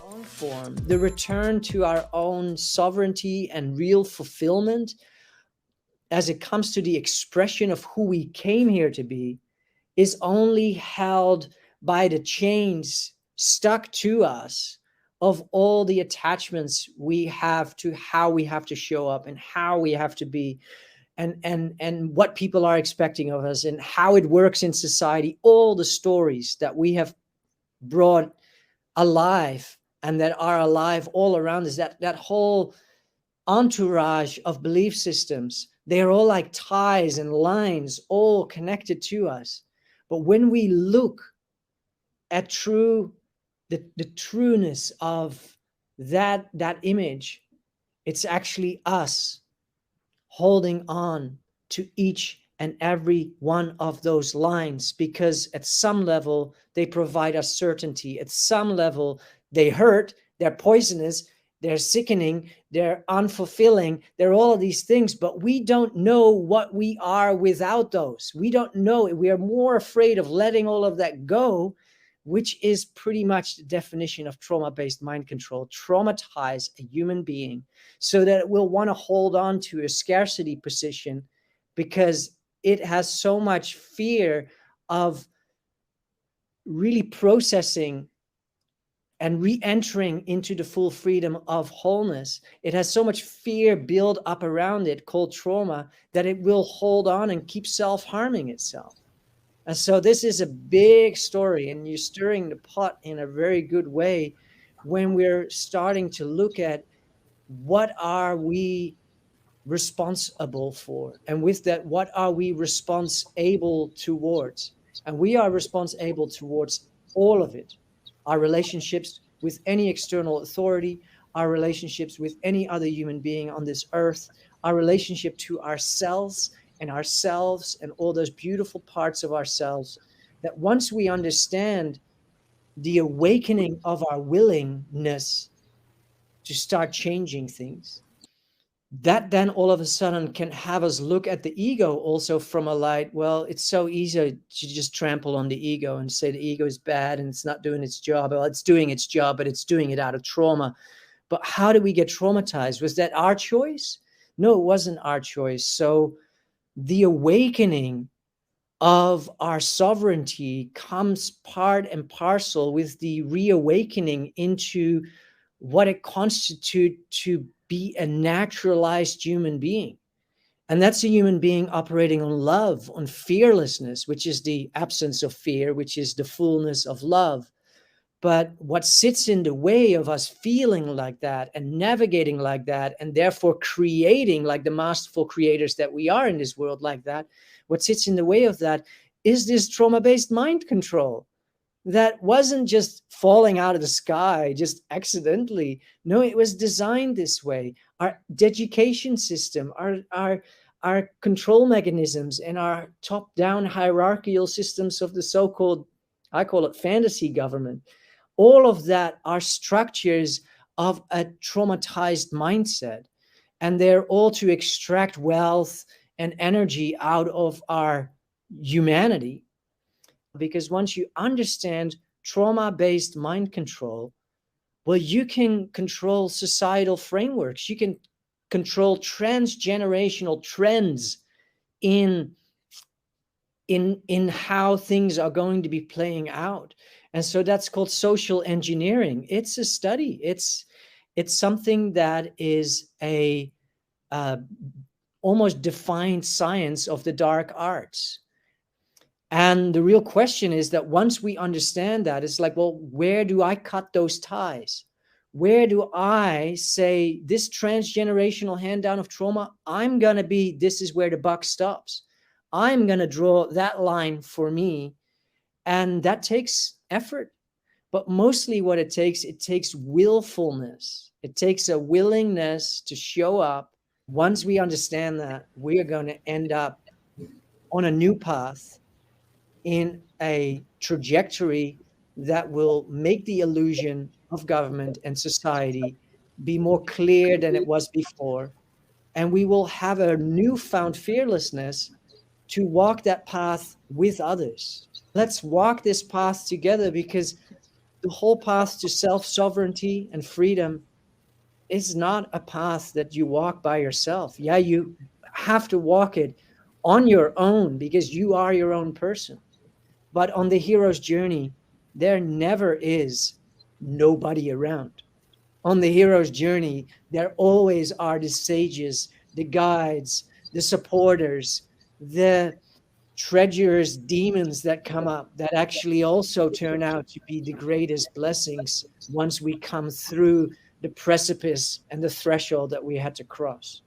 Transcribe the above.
Own form, the return to our own sovereignty and real fulfillment as it comes to the expression of who we came here to be, is only held by the chains stuck to us of all the attachments we have to how we have to show up and how we have to be, and what people are expecting of us and how it works in society. All the stories that we have brought alive and that are alive all around us, that whole entourage of belief systems, they're all like ties and lines all connected to us. But when we look at the trueness of that image, it's actually us holding on to each and every one of those lines, because at some level they provide us certainty. At some level they hurt, they're poisonous, they're sickening, they're unfulfilling, they're all of these things, but we don't know what we are without those. We don't know it. We are more afraid of letting all of that go, which is pretty much the definition of trauma-based mind control. Traumatize a human being so that it will want to hold on to a scarcity position because it has so much fear of really processing and re-entering into the full freedom of wholeness. It has so much fear built up around it called trauma that it will hold on and keep self-harming itself. And so this is a big story, and you're stirring the pot in a very good way when we're starting to look at what are we responsible for, and with that, what are we responsible towards? And we are responsible towards all of it. Our relationships with any external authority, our relationships with any other human being on this earth, our relationship to ourselves and all those beautiful parts of ourselves, that once we understand the awakening of our willingness to start changing things, that then all of a sudden can have us look at the ego also from a light. Well, it's so easy to just trample on the ego and say the ego is bad and it's not doing its job. Well, it's doing its job, but it's doing it out of trauma. But how do we get traumatized? Was that our choice? No, it wasn't our choice. So the awakening of our sovereignty comes part and parcel with the reawakening into what it constitutes to be a naturalized human being. And that's a human being operating on love, on fearlessness, which is the absence of fear, which is the fullness of love. But what sits in the way of us feeling like that and navigating like that, and therefore creating like the masterful creators that we are in this world like that, what sits in the way of that is this trauma-based mind control that wasn't just falling out of the sky just accidentally. No, it was designed this way. Our education system, our control mechanisms, and our top-down hierarchical systems of the so-called, I call it fantasy government, all of that are structures of a traumatized mindset. And they're all to extract wealth and energy out of our humanity. Because once you understand trauma-based mind control, well, you can control societal frameworks. You can control transgenerational trends in how things are going to be playing out. And so that's called social engineering. It's a study. It's something that is a almost defined science of the dark arts. And the real question is that once we understand that, it's like, well, where do I cut those ties? Where do I say this transgenerational hand down of trauma, I'm going to be, this is where the buck stops. I'm going to draw that line for me. And that takes effort. But mostly what it takes willfulness. It takes a willingness to show up. Once we understand that, we are going to end up on a new path, in a trajectory that will make the illusion of government and society be more clear than it was before. And we will have a newfound fearlessness to walk that path with others. Let's walk this path together, because the whole path to self-sovereignty and freedom is not a path that you walk by yourself. Yeah, you have to walk it on your own because you are your own person. But on the hero's journey, there never is nobody around. On the hero's journey, there always are the sages, the guides, the supporters, the treacherous demons that come up that actually also turn out to be the greatest blessings once we come through the precipice and the threshold that we had to cross.